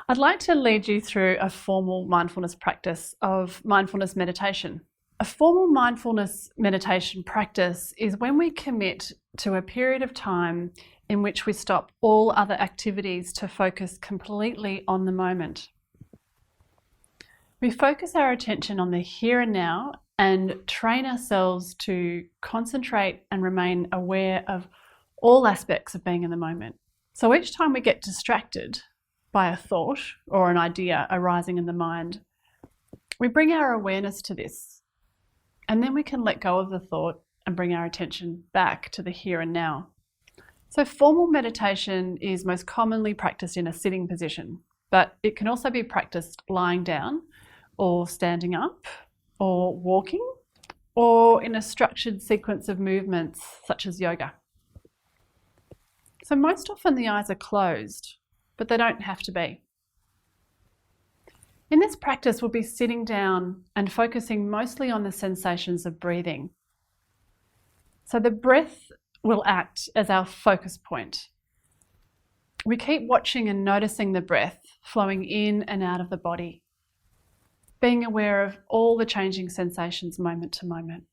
I'd like to lead you through a formal mindfulness practice of mindfulness meditation. A formal mindfulness meditation practice is when we commit to a period of time in which we stop all other activities to focus completely on the moment. We focus our attention on the here and now and train ourselves to concentrate and remain aware of all aspects of being in the moment. So each time we get distracted by a thought or an idea arising in the mind, we bring our awareness to this, and then we can let go of the thought and bring our attention back to the here and now. So formal meditation is most commonly practiced in a sitting position, but it can also be practiced lying down or standing up or walking or in a structured sequence of movements such as yoga. So most often the eyes are closed, but they don't have to be. In this practice, we'll be sitting down and focusing mostly on the sensations of breathing. So the breath will act as our focus point. We keep watching and noticing the breath flowing in and out of the body, being aware of all the changing sensations moment to moment.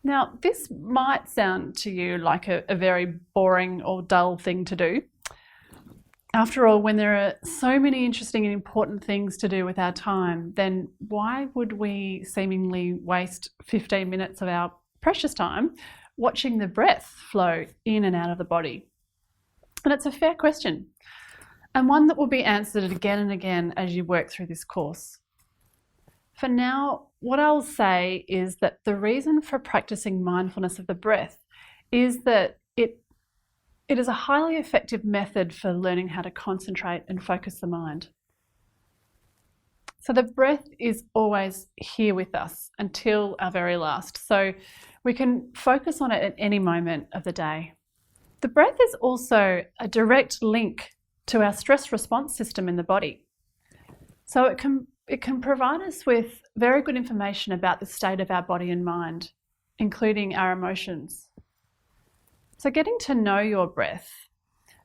Now, this might sound to you like a very boring or dull thing to do. After all, when there are so many interesting and important things to do with our time, then why would we seemingly waste 15 minutes of our precious time watching the breath flow in and out of the body? And it's a fair question, and one that will be answered again and again as you work through this course. For now, what I'll say is that the reason for practicing mindfulness of the breath is that it is a highly effective method for learning how to concentrate and focus the mind. So the breath is always here with us until our very last, so we can focus on it at any moment of the day. The breath is also a direct link to our stress response system in the body. So it can provide us with very good information about the state of our body and mind, including our emotions. So getting to know your breath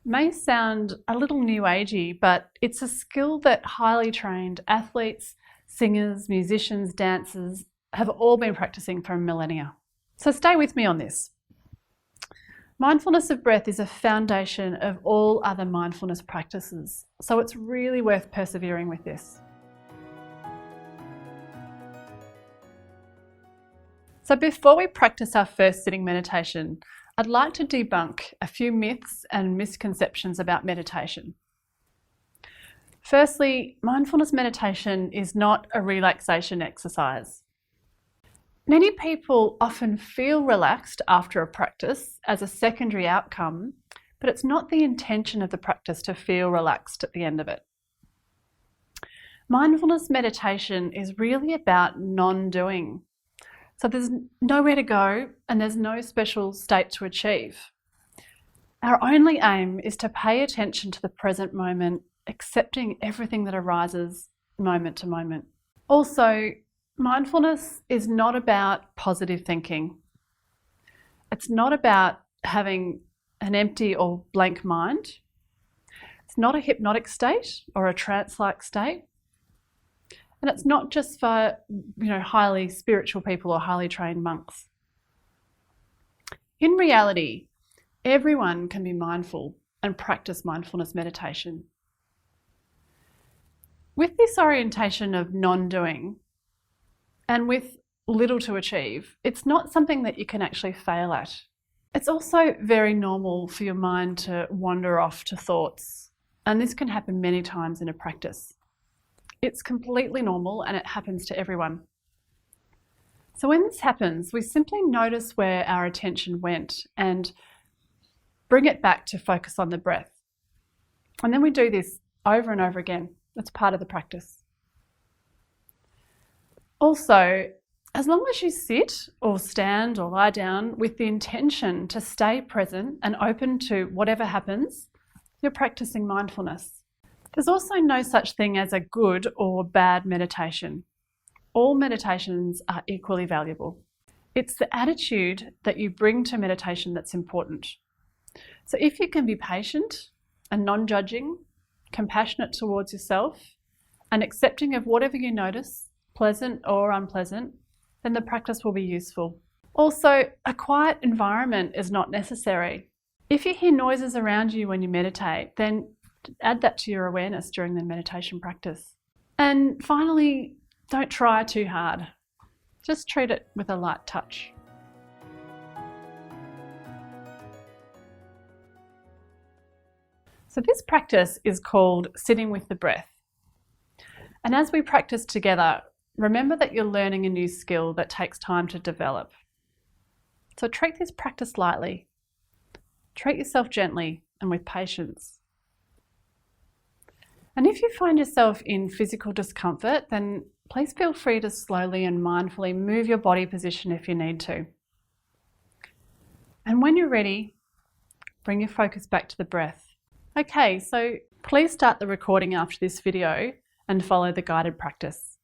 may sound a little new agey, but it's a skill that highly trained athletes, singers, musicians, dancers have all been practicing for millennia. So stay with me on this. Mindfulness of breath is a foundation of all other mindfulness practices, so it's really worth persevering with this. So before we practice our first sitting meditation, I'd like to debunk a few myths and misconceptions about meditation. Firstly, mindfulness meditation is not a relaxation exercise. Many people often feel relaxed after a practice as a secondary outcome, but it's not the intention of the practice to feel relaxed at the end of it. Mindfulness meditation is really about non-doing. So there's nowhere to go and there's no special state to achieve. Our only aim is to pay attention to the present moment, accepting everything that arises moment to moment. Also, mindfulness is not about positive thinking. It's not about having an empty or blank mind. It's not a hypnotic state or a trance-like state. And it's not just for, highly spiritual people or highly trained monks. In reality, everyone can be mindful and practice mindfulness meditation. With this orientation of non-doing and with little to achieve, it's not something that you can actually fail at. It's also very normal for your mind to wander off to thoughts, and this can happen many times in a practice. It's completely normal and it happens to everyone. So when this happens, we simply notice where our attention went and bring it back to focus on the breath. And then we do this over and over again. It's part of the practice. Also, as long as you sit or stand or lie down with the intention to stay present and open to whatever happens, you're practicing mindfulness. There's also no such thing as a good or bad meditation. All meditations are equally valuable. It's the attitude that you bring to meditation that's important. So if you can be patient and non-judging compassionate towards yourself, and accepting of whatever you notice, pleasant or unpleasant, then the practice will be useful. Also, a quiet environment is not necessary. If you hear noises around you when you meditate, then add that to your awareness during the meditation practice. And finally, don't try too hard. Just treat it with a light touch. So this practice is called sitting with the breath. And as we practice together, remember that you're learning a new skill that takes time to develop. So treat this practice lightly. Treat yourself gently and with patience. And if you find yourself in physical discomfort, then please feel free to slowly and mindfully move your body position if you need to. And when you're ready, bring your focus back to the breath. Okay, so please start the recording after this video and follow the guided practice.